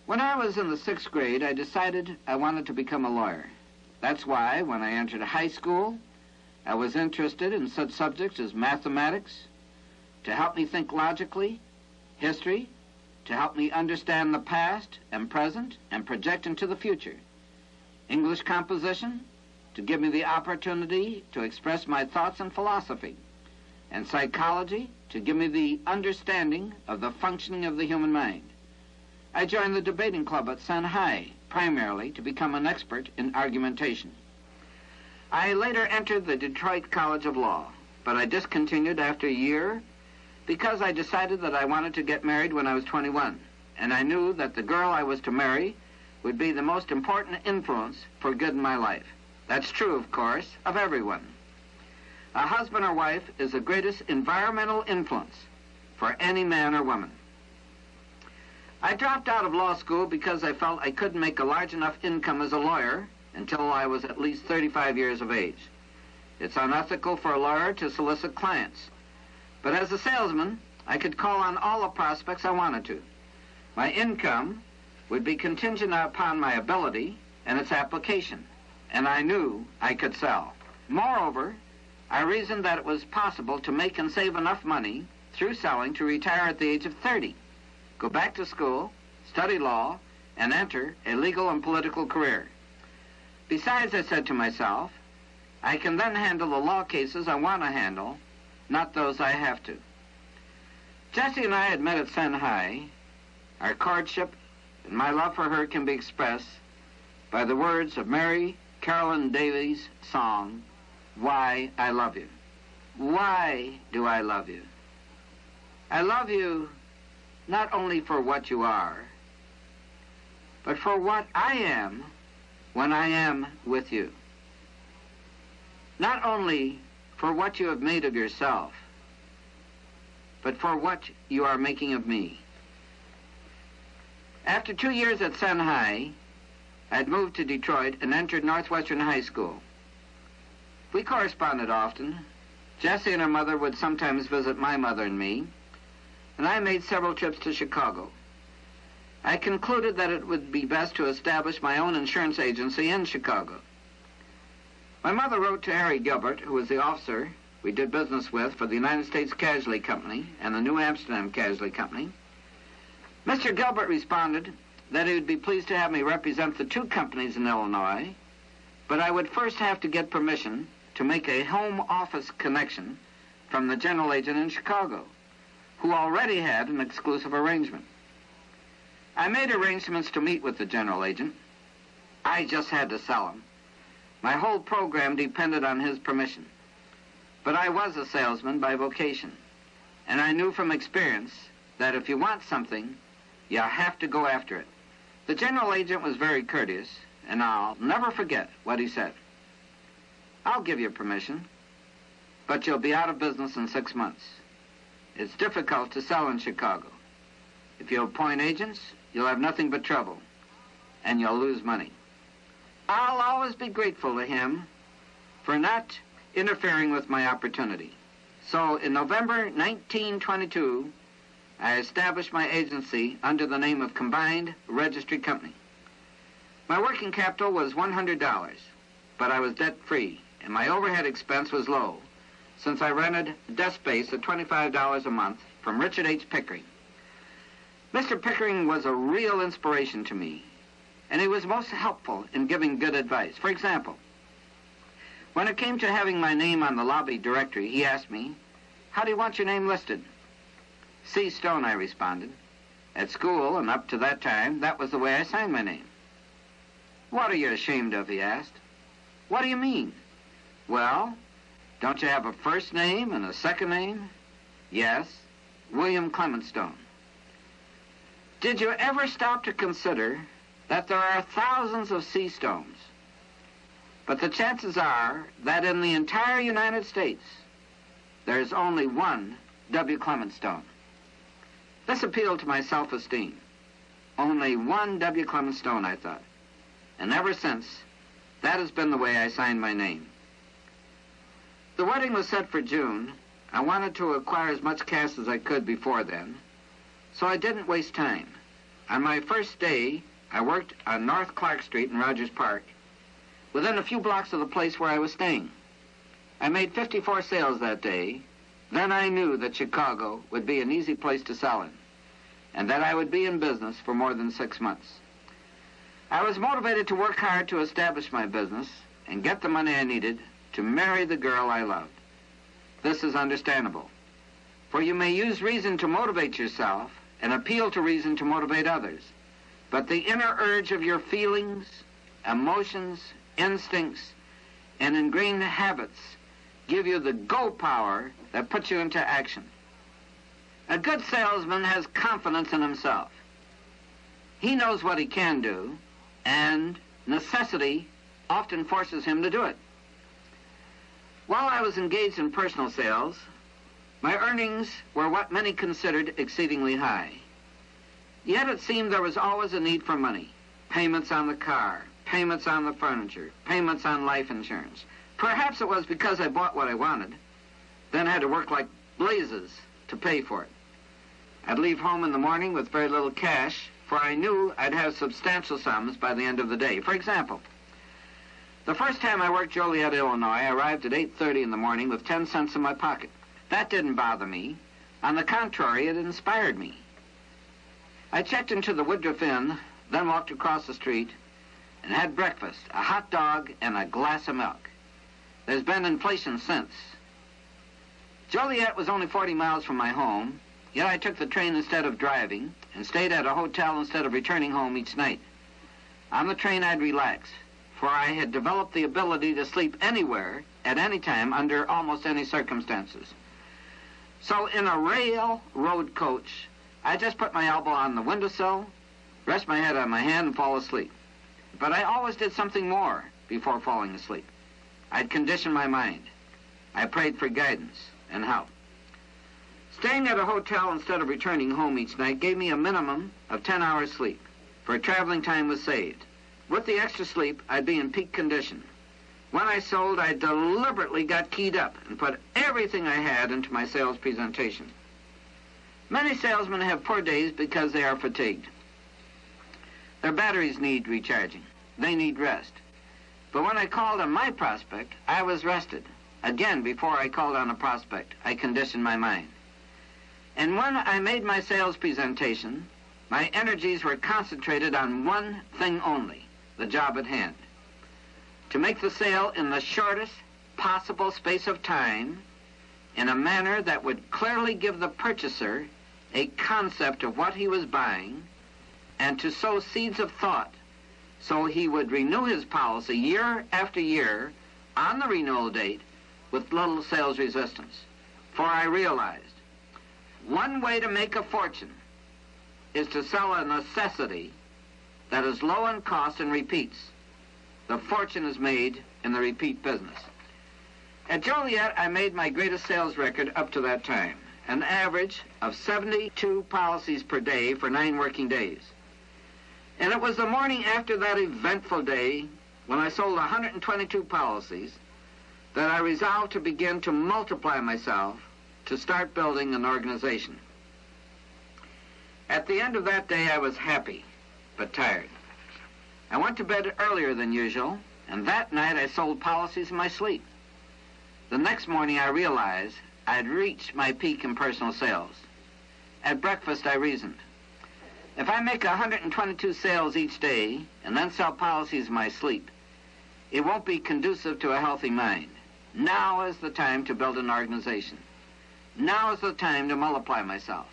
When I was in the 6th grade, I decided I wanted to become a lawyer. That's why, when I entered high school, I was interested in such subjects as mathematics, to help me think logically, history, to help me understand the past and present and project into the future, English composition, to give me the opportunity to express my thoughts and philosophy, and psychology, to give me the understanding of the functioning of the human mind. I joined the debating club at Shanghai, primarily to become an expert in argumentation. I later entered the Detroit College of Law, but I discontinued after a year because I decided that I wanted to get married when I was 21, and I knew that the girl I was to marry would be the most important influence for good in my life. That's true, of course, of everyone. A husband or wife is the greatest environmental influence for any man or woman. I dropped out of law school because I felt I couldn't make a large enough income as a lawyer until I was at least 35 years of age. It's unethical for a lawyer to solicit clients. But as a salesman, I could call on all the prospects I wanted to. My income would be contingent upon my ability and its application, and I knew I could sell. Moreover, I reasoned that it was possible to make and save enough money through selling to retire at the age of 30. Go back to school, study law, and enter a legal and political career. Besides, I said to myself, I can then handle the law cases I want to handle, not those I have to. Jessie and I had met at Shanghai. Our courtship and my love for her can be expressed by the words of Mary Carolyn Davies' song, Why I Love You. Why do I love you? I love you not only for what you are, but for what I am when I am with you. Not only for what you have made of yourself, but for what you are making of me. After 2 years at Shanghai, I'd moved to Detroit and entered Northwestern High School. We corresponded often. Jessie and her mother would sometimes visit my mother and me, and I made several trips to Chicago. I concluded that it would be best to establish my own insurance agency in Chicago. My mother wrote to Harry Gilbert, who was the officer we did business with for the United States Casualty Company and the New Amsterdam Casualty Company. Mr. Gilbert responded that he would be pleased to have me represent the two companies in Illinois, but I would first have to get permission to make a home office connection from the general agent in Chicago, who already had an exclusive arrangement. I made arrangements to meet with the general agent. I just had to sell him. My whole program depended on his permission. But I was a salesman by vocation, and I knew from experience that if you want something, you have to go after it. The general agent was very courteous, and I'll never forget what he said. I'll give you permission, but you'll be out of business in 6 months. It's difficult to sell in Chicago. If you appoint agents, you'll have nothing but trouble, and you'll lose money. I'll always be grateful to him for not interfering with my opportunity. So in November 1922, I established my agency under the name of Combined Registry Company. My working capital was $100, but I was debt-free, and my overhead expense was low, since I rented desk space at $25 a month from Richard H. Pickering. Mr. Pickering was a real inspiration to me, and he was most helpful in giving good advice. For example, when it came to having my name on the lobby directory, he asked me, "How do you want your name listed?" C. Stone, I responded. At school, and up to that time, that was the way I signed my name. "What are you ashamed of?" he asked. "What do you mean?" "Well, don't you have a first name and a second name?" "Yes, William Clement Stone." Did you ever stop to consider that there are thousands of C. Stones, but the chances are that in the entire United States, there's only one W. Clement Stone? This appealed to my self-esteem. Only one W. Clement Stone, I thought. And ever since, that has been the way I signed my name. The wedding was set for June. I wanted to acquire as much cash as I could before then, so I didn't waste time. On my first day, I worked on North Clark Street in Rogers Park, within a few blocks of the place where I was staying. I made 54 sales that day. Then I knew that Chicago would be an easy place to sell in, and that I would be in business for more than 6 months. I was motivated to work hard to establish my business and get the money I needed to marry the girl I loved. This is understandable, for you may use reason to motivate yourself and appeal to reason to motivate others, but the inner urge of your feelings, emotions, instincts, and ingrained habits give you the go power that puts you into action. A good salesman has confidence in himself. He knows what he can do, and necessity often forces him to do it. While I was engaged in personal sales, my earnings were what many considered exceedingly high. Yet it seemed there was always a need for money. Payments on the car, payments on the furniture, payments on life insurance. Perhaps it was because I bought what I wanted, then had to work like blazes to pay for it. I'd leave home in the morning with very little cash, for I knew I'd have substantial sums by the end of the day. For example, the first time I worked Joliet, Illinois, I arrived at 8:30 in the morning with 10 cents in my pocket. That didn't bother me. On the contrary, it inspired me. I checked into the Woodruff Inn, then walked across the street and had breakfast, a hot dog and a glass of milk. There's been inflation since. Joliet was only 40 miles from my home, yet I took the train instead of driving and stayed at a hotel instead of returning home each night. On the train, I'd relax, for I had developed the ability to sleep anywhere at any time under almost any circumstances. So in a railroad coach, I just put my elbow on the windowsill, rest my head on my hand, and fall asleep. But I always did something more before falling asleep. I'd condition my mind. I prayed for guidance and help. Staying at a hotel instead of returning home each night gave me a minimum of 10 hours sleep, for traveling time was saved. With the extra sleep, I'd be in peak condition. When I sold, I deliberately got keyed up and put everything I had into my sales presentation. Many salesmen have poor days because they are fatigued. Their batteries need recharging. They need rest. But when I called on my prospect, I was rested. Again, before I called on a prospect, I conditioned my mind. And when I made my sales presentation, my energies were concentrated on one thing only, the job at hand. To make the sale in the shortest possible space of time, in a manner that would clearly give the purchaser a concept of what he was buying, and to sow seeds of thought so he would renew his policy year after year on the renewal date with little sales resistance. For I realized one way to make a fortune is to sell a necessity that is low in cost and repeats. The fortune is made in the repeat business. At Joliet, I made my greatest sales record up to that time, an average of 72 policies per day for 9 working days. And it was the morning after that eventful day, when I sold 122 policies, that I resolved to begin to multiply myself to start building an organization. At the end of that day, I was happy, but tired. I went to bed earlier than usual, and that night I sold policies in my sleep. The next morning, I realized I had reached my peak in personal sales. At breakfast, I reasoned. If I make 122 sales each day and then sell policies in my sleep, it won't be conducive to a healthy mind. Now is the time to build an organization. Now is the time to multiply myself.